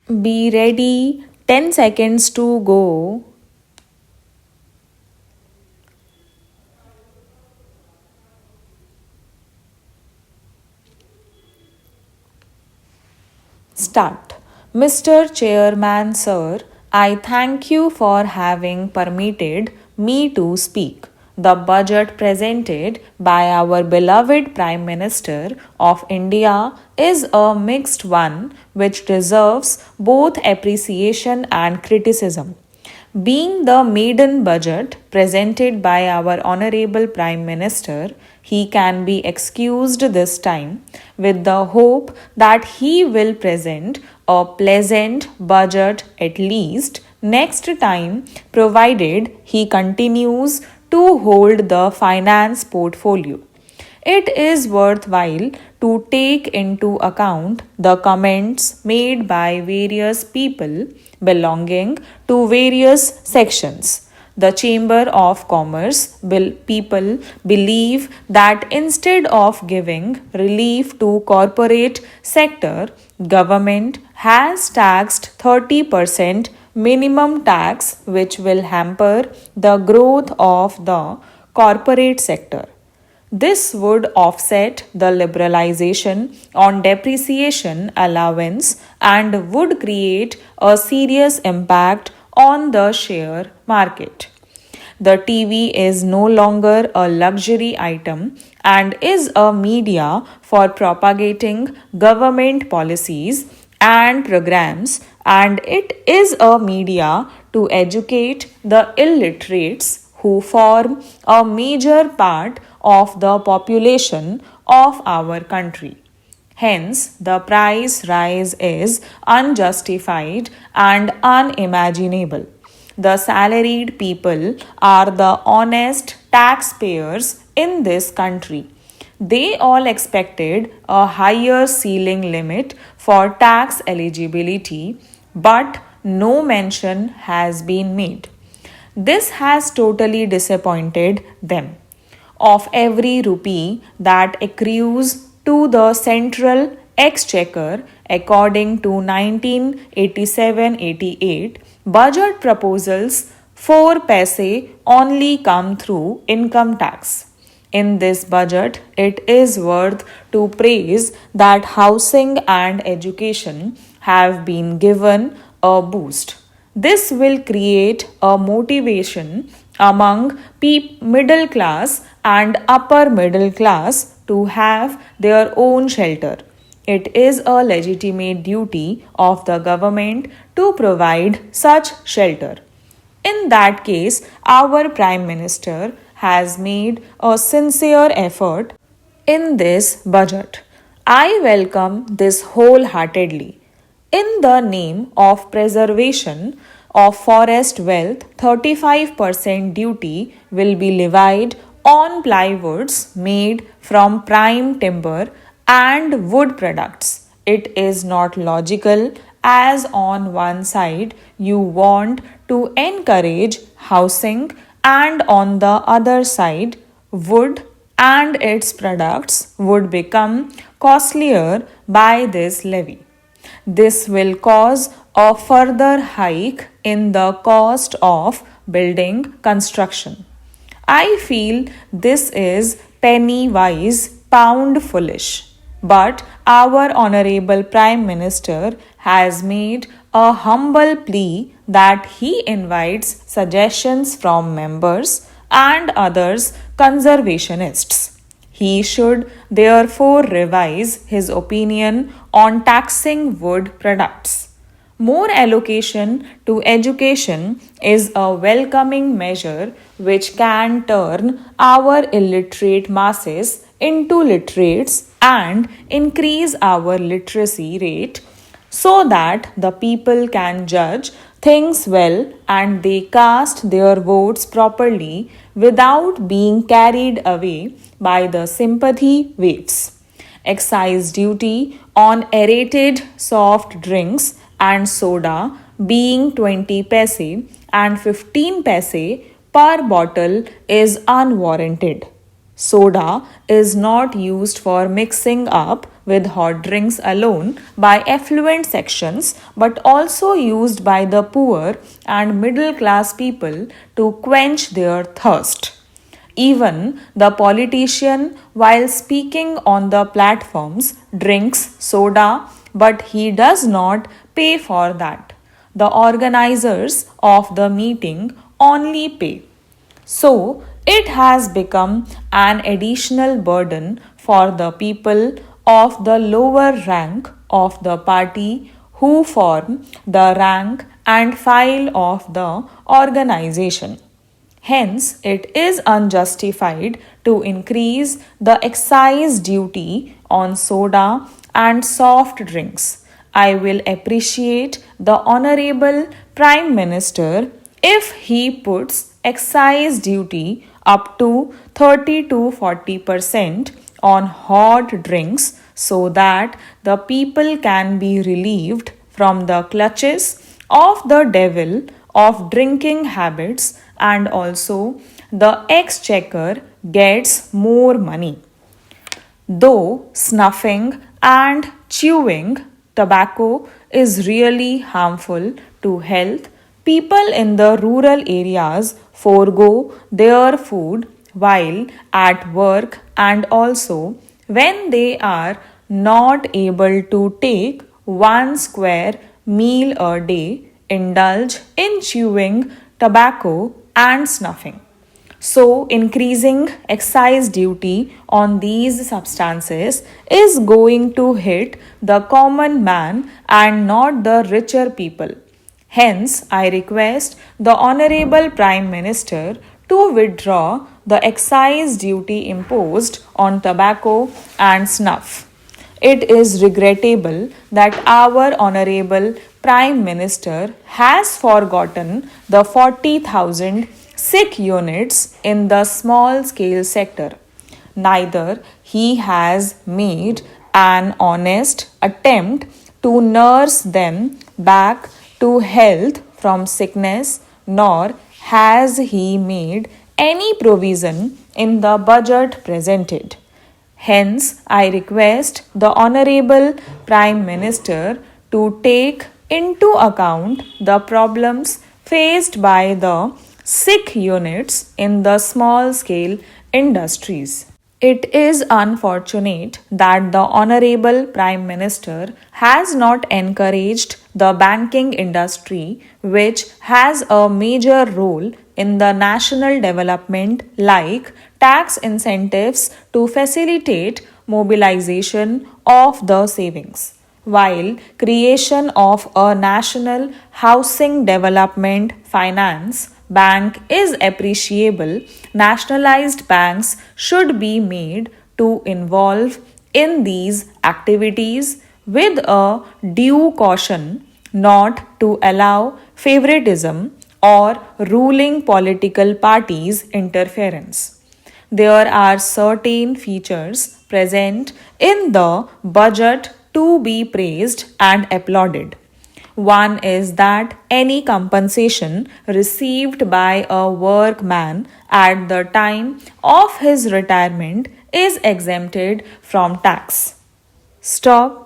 Be ready, 10 seconds to go. Start. Mr. Chairman, sir, I thank you for having permitted me to speak. The budget presented by our beloved Prime Minister of India is a mixed one which deserves both appreciation and criticism. Being the maiden budget presented by our Honorable Prime Minister, he can be excused this time with the hope that he will present a pleasant budget at least next time, provided he continues to hold the finance portfolio. It is worthwhile to take into account the comments made by various people belonging to various sections. The Chamber of Commerce people believe that instead of giving relief to corporate sector, government has taxed 30% minimum tax, which will hamper the growth of the corporate sector. This would offset the liberalization on depreciation allowance and would create a serious impact on the share market. The TV is no longer a luxury item and is a media for propagating government policies and programs, and it is a media to educate the illiterates who form a major part of the population of our country. Hence, the price rise is unjustified and unimaginable. The salaried people are the honest taxpayers in this country. They all expected a higher ceiling limit for tax eligibility, but no mention has been made. This has totally disappointed them. Of every rupee that accrues to the central exchequer according to 1987-88 budget proposals, 4 paise only come through income tax. In this budget, it is worth to praise that housing and education have been given a boost. This will create a motivation among middle class and upper middle class to have their own shelter. It is a legitimate duty of the government to provide such shelter. In that case, our Prime Minister has made a sincere effort in this budget. I welcome this wholeheartedly. In the name of preservation of forest wealth, 35% duty will be levied on plywoods made from prime timber and wood products. It is not logical, as on one side you want to encourage housing, and on the other side, wood and its products would become costlier by this levy. This will cause a further hike in the cost of building construction. I feel this is penny wise, pound foolish. But our Honorable Prime Minister has made a humble plea that he invites suggestions from members and others conservationists. He should therefore revise his opinion on taxing wood products. More allocation to education is a welcoming measure which can turn our illiterate masses into literates and increase our literacy rate so that the people can judge things well and they cast their votes properly without being carried away by the sympathy waves. Excise duty on aerated soft drinks and soda being 20 paise and 15 paise per bottle is unwarranted. Soda is not used for mixing up with hot drinks alone by affluent sections but also used by the poor and middle class people to quench their thirst. Even the politician, while speaking on the platforms, drinks soda, but he does not pay for that. The organizers of the meeting only pay. So, it has become an additional burden for the people of the lower rank of the party who form the rank and file of the organization. Hence, it is unjustified to increase the excise duty on soda and soft drinks. I will appreciate the Honorable Prime Minister if he puts excise duty up to 30 to 40% on hot drinks so that the people can be relieved from the clutches of the devil of drinking habits, and also the exchequer gets more money. Though snuffing and chewing tobacco is really harmful to health, people in the rural areas forego their food while at work, and also when they are not able to take one square meal a day, indulge in chewing tobacco and snuffing. So, increasing excise duty on these substances is going to hit the common man and not the richer people. Hence, I request the Honorable Prime Minister to withdraw the excise duty imposed on tobacco and snuff. It is regrettable that our Honorable Prime Minister has forgotten the 40,000 sick units in the small scale sector. Neither he has made an honest attempt to nurse them back to health from sickness, nor has he made any provision in the budget presented. Hence, I request the Honorable Prime Minister to take into account the problems faced by the sick units in the small scale industries. It is unfortunate that the Honorable Prime Minister has not encouraged the banking industry, which has a major role in the national development, like tax incentives to facilitate mobilization of the savings, while creation of a national housing development finance bank is appreciable. Nationalized banks should be made to involve in these activities with a due caution, not to allow favoritism or ruling political parties' interference. There are certain features present in the budget to be praised and applauded. One is that any compensation received by a workman at the time of his retirement is exempted from tax. Stop.